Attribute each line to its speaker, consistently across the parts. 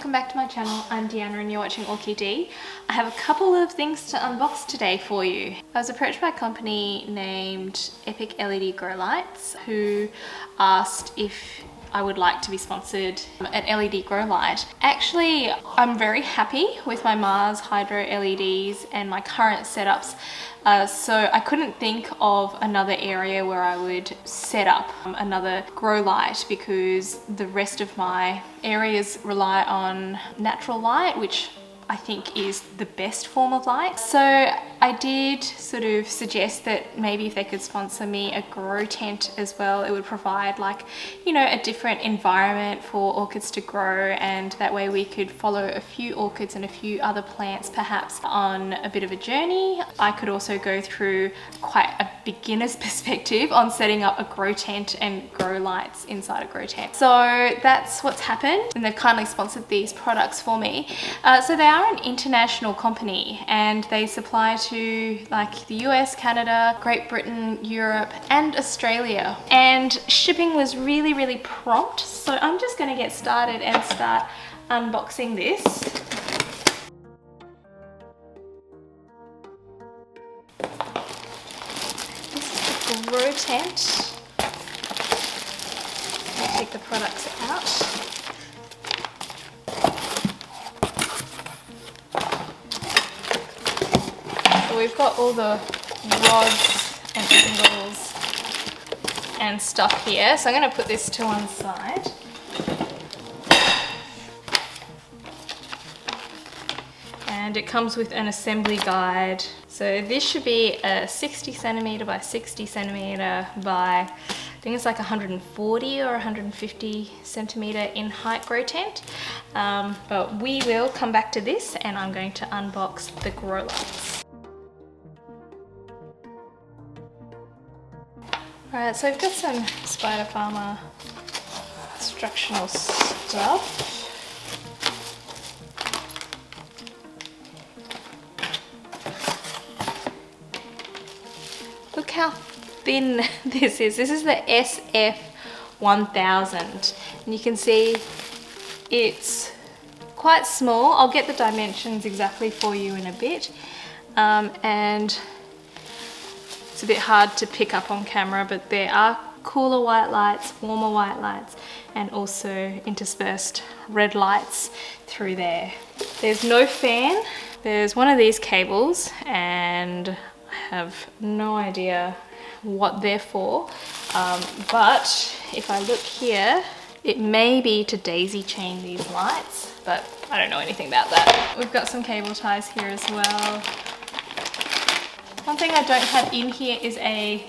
Speaker 1: welcome back to my channel. I'm Deanna and you're watching ORCHID. I have a couple of things to unbox today for you. I was approached by a company named Epic LED Grow Lights who asked if I would like to be sponsored an LED grow light. Actually, I'm very happy with my Mars Hydro LEDs and my current setups. So I couldn't think of another area where I would set up another grow light because the rest of my areas rely on natural light, which I think is the best form of light. So I did sort of suggest that maybe if they could sponsor me a grow tent as well, it would provide like, you know, a different environment for orchids to grow, and that way we could follow a few orchids and a few other plants perhaps on a bit of a journey. I could also go through quite a beginner's perspective on setting up a grow tent and grow lights inside a grow tent. So that's what's happened, and they've kindly sponsored these products for me. So they are an international company and they supply to like the US, Canada, Great Britain, Europe and Australia, and shipping was really prompt. So I'm just going to get started and start unboxing this. This is the grow tent. I'll take the products out. So we've got all the rods and angles and stuff here. So I'm going to put this to one side. And it comes with an assembly guide. So this should be a 60 centimeter by 60 centimeter by, I think it's like 140 or 150 centimeter in height grow tent. But we will come back to this and I'm going to unbox the grow lights. Alright, so I've got some Spider Farmer instructional stuff. Look how thin this is. This is the SF-1000 and you can see it's quite small. I'll get the dimensions exactly for you in a bit. And it's a bit hard to pick up on camera, but there are cooler white lights, warmer white lights, and also interspersed red lights through there. There's no fan. There's one of these cables and I have no idea what they're for, but if I look here, it may be to daisy chain these lights, but I don't know anything about that. We've got some cable ties here as well. One thing I don't have in here is a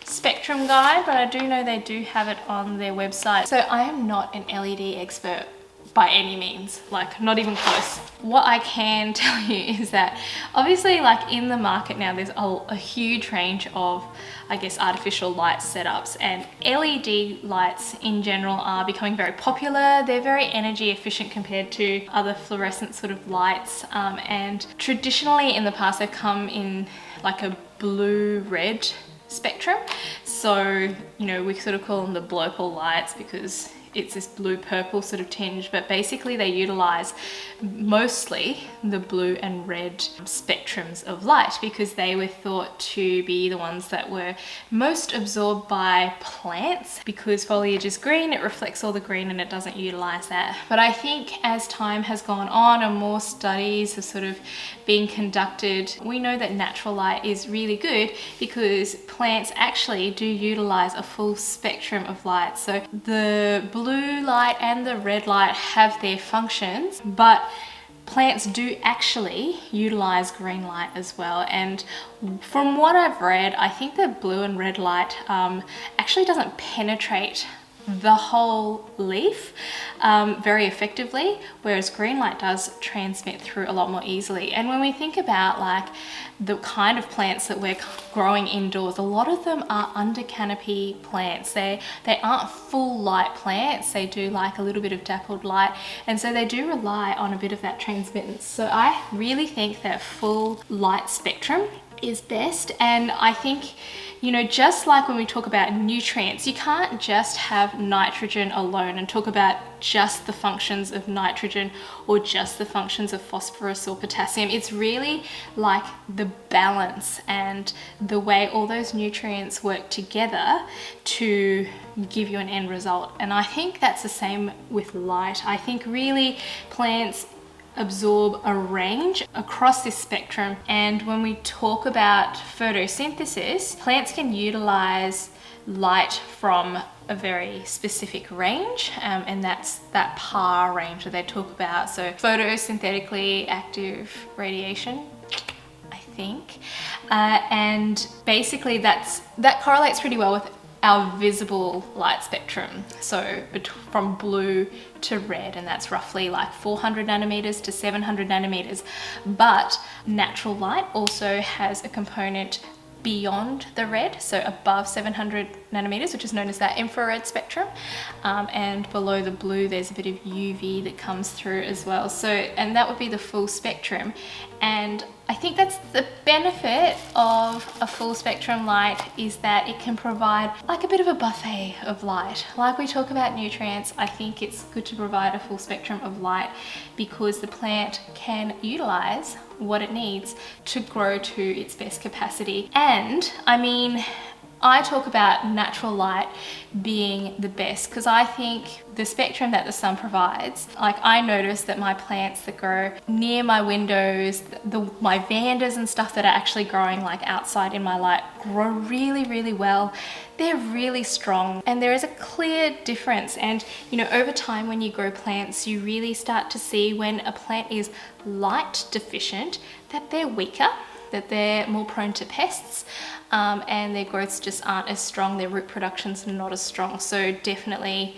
Speaker 1: spectrum guide, but I do know they do have it on their website. So I am not an LED expert by any means, like not even close. What I can tell you is that obviously like in the market now there's a huge range of, I guess, artificial light setups, and LED lights in general are becoming very popular. They're very energy efficient compared to other fluorescent sort of lights, and traditionally in the past they've come in like a blue-red spectrum. So, you know, we sort of call them the blopal lights because it's this blue-purple sort of tinge, but basically they utilize mostly the blue and red spectrums of light because they were thought to be the ones that were most absorbed by plants. Because foliage is green, it reflects all the green and it doesn't utilize that. But I think as time has gone on and more studies have sort of been conducted, we know that natural light is really good because plants actually do utilize a full spectrum of light. So the blue light and the red light have their functions, but plants do actually utilize green light as well. And from what I've read, I think the blue and red light actually doesn't penetrate the whole leaf very effectively, whereas green light does transmit through a lot more easily. And when we think about like the kind of plants that we're growing indoors, a lot of them are under canopy plants. They aren't full light plants. They do like a little bit of dappled light, and so they do rely on a bit of that transmittance. So I really think that full light spectrum is best. And I think, you know, just like when we talk about nutrients, you can't just have nitrogen alone and talk about just the functions of nitrogen or just the functions of phosphorus or potassium. It's really like the balance and the way all those nutrients work together to give you an end result. And I think that's the same with light. I think really plants absorb a range across this spectrum, and when we talk about photosynthesis, plants can utilize light from a very specific range, and that's that PAR range that they talk about. So photosynthetically active radiation, I think, and basically that correlates pretty well with our visible light spectrum, so from blue to red, and that's roughly like 400 nanometers to 700 nanometers. But natural light also has a component beyond the red, so above 700 nanometers, which is known as that infrared spectrum, and below the blue there's a bit of UV that comes through as well. So, and that would be the full spectrum. And I think that's the benefit of a full spectrum light, is that it can provide like a bit of a buffet of light. Like we talk about nutrients, I think it's good to provide a full spectrum of light because the plant can utilize what it needs to grow to its best capacity. And I mean, I talk about natural light being the best because I think the spectrum that the sun provides, like I notice that my plants that grow near my windows, my vandas and stuff that are actually growing like outside in my light, grow really, really well. They're really strong, and there is a clear difference. And you know, over time when you grow plants, you really start to see when a plant is light deficient that they're weaker, that they're more prone to pests, and their growths just aren't as strong, their root production's not as strong. So definitely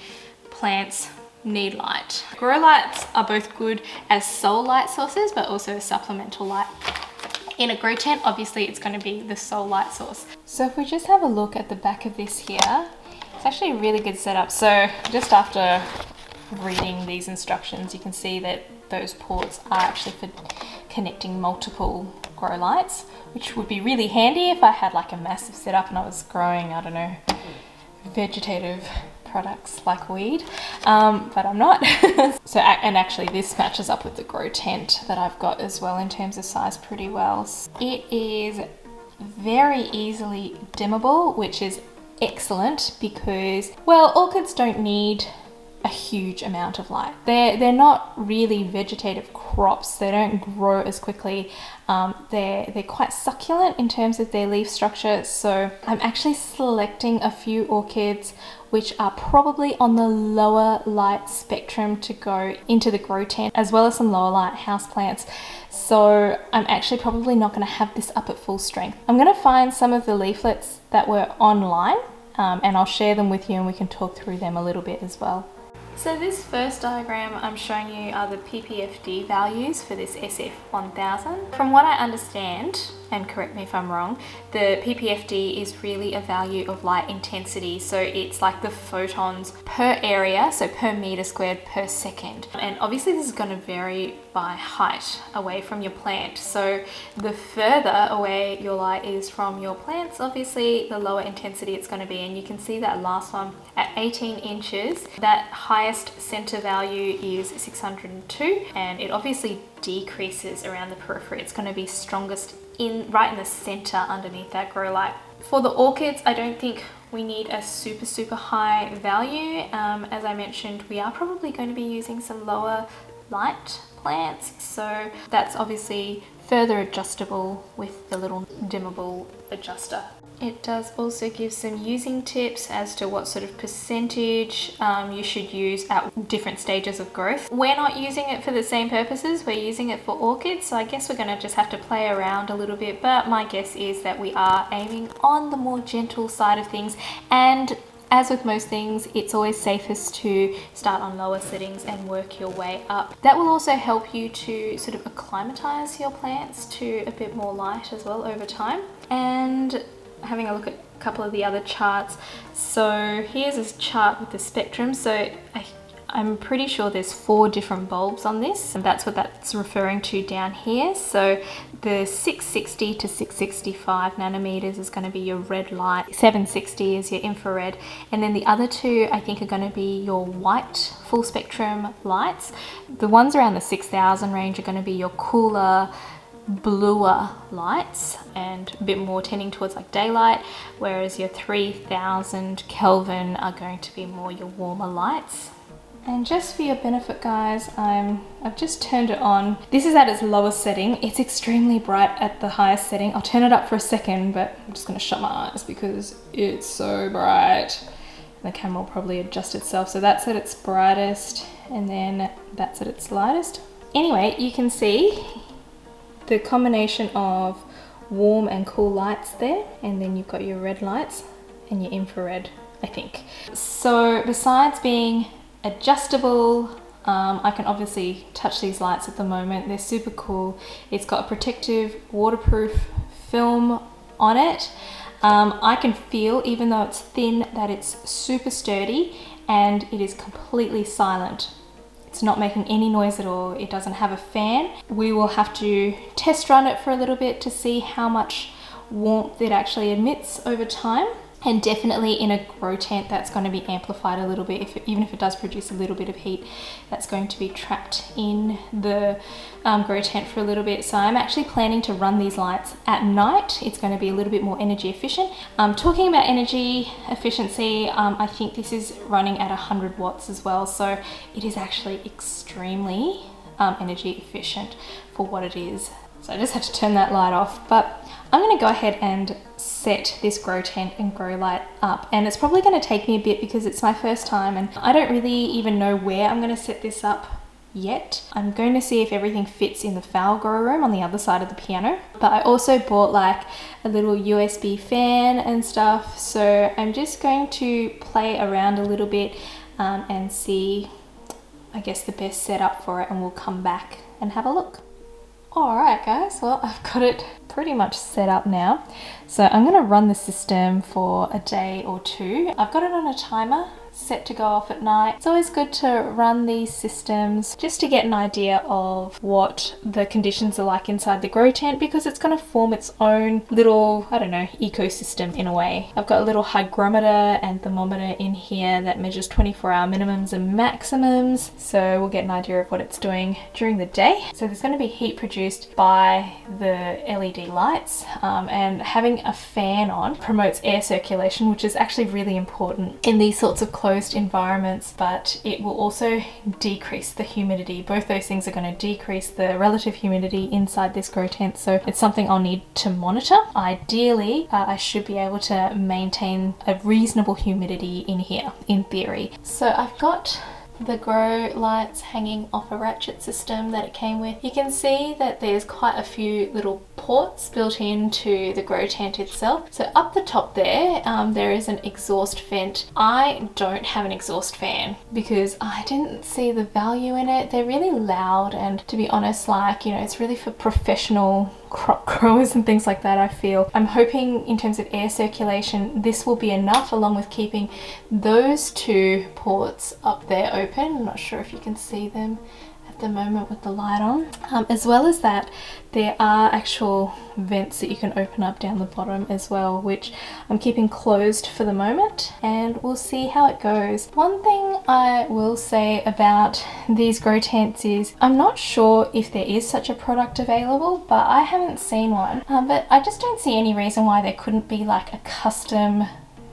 Speaker 1: plants need light. Grow lights are both good as sole light sources, but also as supplemental light. In a grow tent, obviously it's going to be the sole light source. So if we just have a look at the back of this here, it's actually a really good setup. So just after reading these instructions, you can see that those ports are actually for connecting multiple grow lights, which would be really handy if I had like a massive setup and I was growing, I don't know, vegetative products like weed, but I'm not. So, and actually this matches up with the grow tent that I've got as well in terms of size pretty well. It is very easily dimmable, which is excellent because, well, orchids don't need a huge amount of light. They're not really vegetative crops. They don't grow as quickly. They're quite succulent in terms of their leaf structure. So I'm actually selecting a few orchids which are probably on the lower light spectrum to go into the grow tent, as well as some lower light houseplants. So I'm actually probably not going to have this up at full strength. I'm going to find some of the leaflets that were online, and I'll share them with you and we can talk through them a little bit as well. So this first diagram I'm showing you are the PPFD values for this SF-1000. From what I understand, and correct me if I'm wrong, the PPFD is really a value of light intensity. So it's like the photons per area, so per meter squared per second. And obviously this is going to vary by height away from your plant. So the further away your light is from your plants, obviously the lower intensity it's going to be. And you can see that last one at 18 inches, that highest center value is 602, and it obviously decreases around the periphery. It's going to be strongest right in the center underneath that grow light. For the orchids, I don't think we need a super high value. As I mentioned, we are probably going to be using some lower light plants, so that's obviously further adjustable with the little dimmable adjuster. It does also give some using tips as to what sort of percentage you should use at different stages of growth. We're not using it for the same purposes, we're using it for orchids, so I guess we're going to just have to play around a little bit, but my guess is that we are aiming on the more gentle side of things, and as with most things, it's always safest to start on lower settings and work your way up. That will also help you to sort of acclimatize your plants to a bit more light as well over time. And having a look at a couple of the other charts. So here's a chart with the spectrum. So I'm pretty sure there's 4 different bulbs on this, and that's what that's referring to down here. So the 660 to 665 nanometers is going to be your red light, 760 is your infrared, and then the other 2 I think are going to be your white full spectrum lights. The ones around the 6000 range are going to be your cooler, bluer lights and a bit more tending towards like daylight, whereas your 3000 Kelvin are going to be more your warmer lights. And just for your benefit, guys, I've just turned it on. This is at its lowest setting. It's extremely bright at the highest setting. I'll turn it up for a second, but I'm just going to shut my eyes because it's so bright. The camera will probably adjust itself. So that's at its brightest, and then that's at its lightest. Anyway, you can see the combination of warm and cool lights there, and then you've got your red lights and your infrared, I think. So besides being adjustable, I can obviously touch these lights at the moment. They're super cool. It's got a protective waterproof film on it. I can feel, even though it's thin, that it's super sturdy, and it is completely silent. It's not making any noise at all. It doesn't have a fan. We will have to test run it for a little bit to see how much warmth it actually emits over time. And definitely in a grow tent, that's going to be amplified a little bit. Even if it does produce a little bit of heat, that's going to be trapped in the grow tent for a little bit. So I'm actually planning to run these lights at night. It's going to be a little bit more energy efficient. Talking about energy efficiency, I think this is running at 100 watts as well. So it is actually extremely energy efficient for what it is. So I just had to turn that light off, but I'm going to go ahead and set this grow tent and grow light up, and it's probably going to take me a bit because it's my first time and I don't really even know where I'm going to set this up yet. I'm going to see if everything fits in the fowl grow room on the other side of the piano, but I also bought like a little USB fan and stuff, so I'm just going to play around a little bit and see, I guess, the best setup for it, and we'll come back and have a look. Alright guys, well, I've got it pretty much set up now. So I'm going to run the system for a day or 2. I've got it on a timer set to go off at night. It's always good to run these systems just to get an idea of what the conditions are like inside the grow tent, because it's going to form its own little, I don't know, ecosystem in a way. I've got a little hygrometer and thermometer in here that measures 24-hour minimums and maximums, so we'll get an idea of what it's doing during the day. So there's going to be heat produced by the LED lights, and having a fan on promotes air circulation, which is actually really important in these sorts of closed environments, but it will also decrease the humidity. Both those things are going to decrease the relative humidity inside this grow tent, so it's something I'll need to monitor. Ideally, I should be able to maintain a reasonable humidity in here, in theory. So I've got the grow lights hanging off a ratchet system that it came with. You can see that there's quite a few little ports built into the grow tent itself. So up the top there, there is an exhaust vent. I don't have an exhaust fan because I didn't see the value in it. They're really loud, and to be honest, like, you know, it's really for professional crop growers and things like that, I feel. I'm hoping in terms of air circulation, this will be enough, along with keeping those 2 ports up there open. I'm not sure if you can see them at the moment with the light on. As well as that, there are actual vents that you can open up down the bottom as well, which I'm keeping closed for the moment, and we'll see how it goes. One thing I will say about these grow tents is I'm not sure if there is such a product available, but I haven't seen one. But I just don't see any reason why there couldn't be like a custom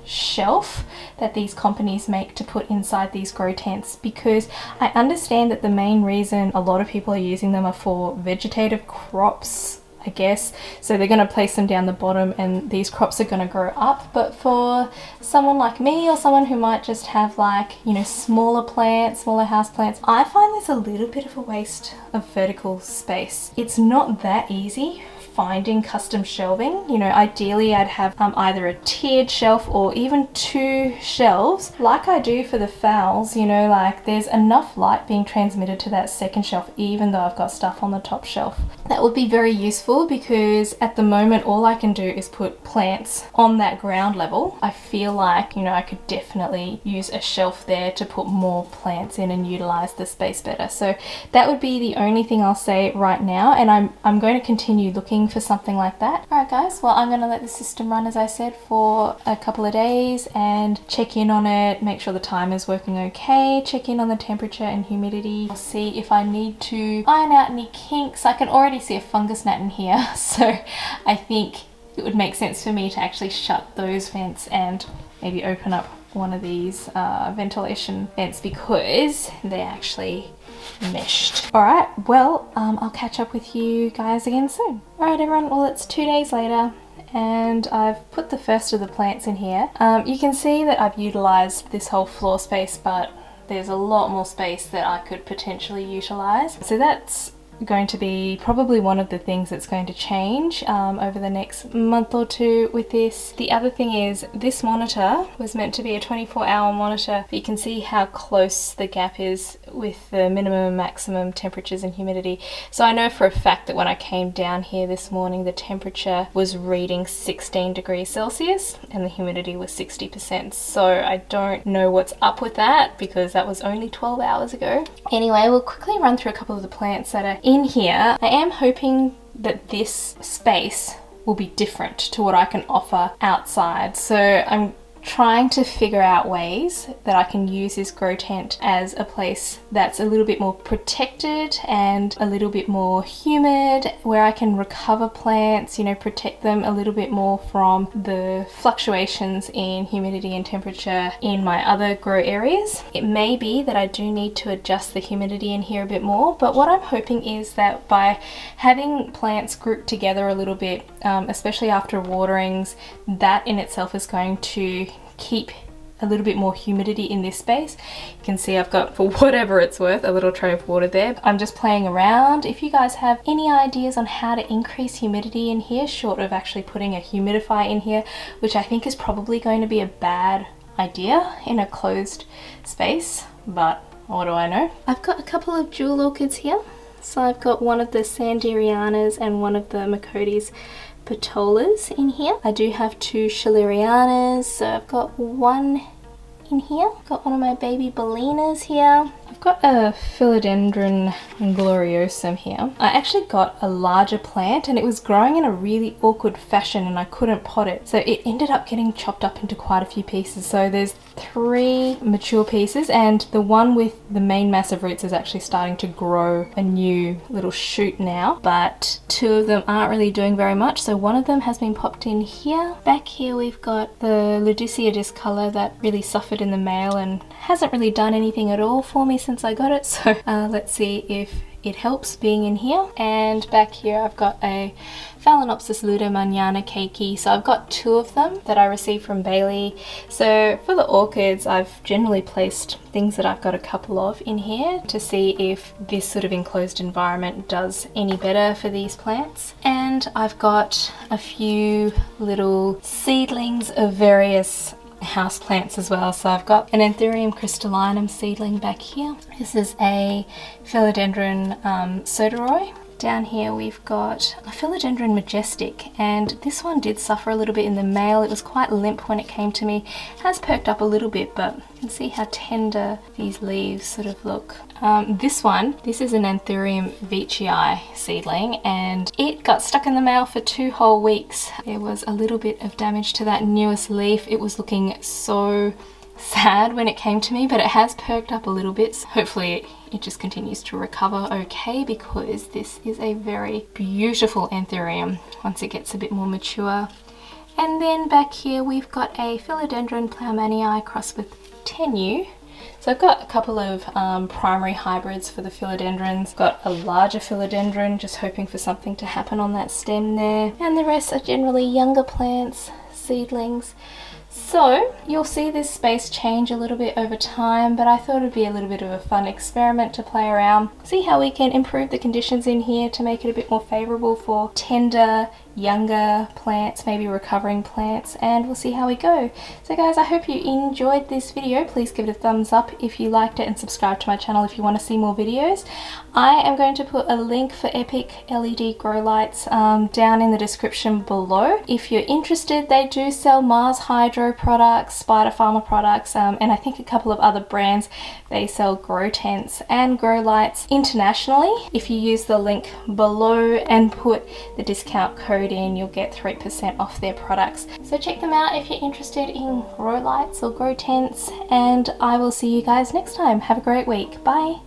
Speaker 1: shelf that these companies make to put inside these grow tents, because I understand that the main reason a lot of people are using them are for vegetative crops, I guess. So they're going to place them down the bottom and these crops are going to grow up. But for someone like me, or someone who might just have, like, you know, smaller plants, smaller house plants, I find this a little bit of a waste of vertical space. It's not that easy finding custom shelving. You know, ideally I'd have either a tiered shelf or even 2 shelves like I do for the phals. You know, like there's enough light being transmitted to that second shelf even though I've got stuff on the top shelf. That would be very useful because at the moment all I can do is put plants on that ground level. I feel like, you know, I could definitely use a shelf there to put more plants in and utilize the space better. So that would be the only thing I'll say right now, and I'm going to continue looking for something like that. Alright guys, well I'm going to let the system run as I said for a couple of days and check in on it, make sure the timer's working okay, check in on the temperature and humidity. I'll see if I need to iron out any kinks. I can already see a fungus gnat in here, so I think it would make sense for me to actually shut those vents and maybe open up one of these ventilation vents because they're actually meshed. Alright, well I'll catch up with you guys again soon. Alright everyone, well it's 2 days later and I've put the first of the plants in here. You can see that I've utilized this whole floor space, but there's a lot more space that I could potentially utilize. So that's going to be probably one of the things that's going to change over the next month or two with this. The other thing is this monitor was meant to be a 24-hour monitor, but you can see how close the gap is with the minimum and maximum temperatures and humidity. So I know for a fact that when I came down here this morning the temperature was reading 16 degrees Celsius and the humidity was 60%. So I don't know what's up with that because that was only 12 hours ago. Anyway, we'll quickly run through a couple of the plants that are in here. I am hoping that this space will be different to what I can offer outside. So I'm trying to figure out ways that I can use this grow tent as a place that's a little bit more protected and a little bit more humid, where I can recover plants, you know, protect them a little bit more from the fluctuations in humidity and temperature in my other grow areas. It may be that I do need to adjust the humidity in here a bit more, but what I'm hoping is that by having plants grouped together a little bit, especially after waterings, that in itself is going to keep a little bit more humidity in this space. You can see I've got, for whatever it's worth, a little tray of water there. I'm just playing around. If you guys have any ideas on how to increase humidity in here, short of actually putting a humidifier in here, which I think is probably going to be a bad idea in a closed space, but what do I know? I've got a couple of jewel orchids here. So I've got one of the Sanderianas and one of the Macotes Petolas in here. I do have 2 Schillerianas, so I've got one in here. I've got one of my baby Bellinas here. I've got a Philodendron gloriosum here. I actually got a larger plant and it was growing in a really awkward fashion and I couldn't pot it. So it ended up getting chopped up into quite a few pieces. So there's 3 mature pieces and the one with the main mass of roots is actually starting to grow a new little shoot now, but 2 of them aren't really doing very much. So one of them has been popped in here. Back here we've got the Ludicea discolor that really suffered in the male and hasn't really done anything at all for me since I got it. So let's see if it helps being in here. And back here I've got a Phalaenopsis ludomaniana keiki. So I've got 2 of them that I received from Bailey. So for the orchids, I've generally placed things that I've got a couple of in here to see if this sort of enclosed environment does any better for these plants. And I've got a few little seedlings of various house plants as well. So I've got an Anthurium crystallinum seedling back here. This is a Philodendron Soderoy. Down here we've got a Philodendron majestic, and this one did suffer a little bit in the male. It was quite limp when it came to me. It has perked up a little bit, but you can see how tender these leaves sort of look. This is an Anthurium veitchii seedling, and it got stuck in the male for 2 whole weeks. There was a little bit of damage to that newest leaf. It was looking so sad when it came to me, but it has perked up a little bit. So hopefully it just continues to recover okay, because this is a very beautiful Anthurium once it gets a bit more mature. And then back here we've got a Philodendron plough-manii crossed with Tenu. So I've got a couple of primary hybrids for the philodendrons. Got a larger philodendron, just hoping for something to happen on that stem there. And the rest are generally younger plants, seedlings. So you'll see this space change a little bit over time, but I thought it'd be a little bit of a fun experiment to play around, see how we can improve the conditions in here to make it a bit more favourable for tender, younger plants, maybe recovering plants, and we'll see how we go. So guys, I hope you enjoyed this video. Please give it a thumbs up if you liked it and subscribe to my channel if you want to see more videos. I am going to put a link for Epic LED grow lights down in the description below. If you're interested, they do sell Mars Hydro products, Spider Farmer products, and I think a couple of other brands. They sell grow tents and grow lights internationally. If you use the link below and put the discount code in, you'll get 3% off their products. So check them out if you're interested in grow lights or grow tents, and I will see you guys next time. Have a great week. Bye.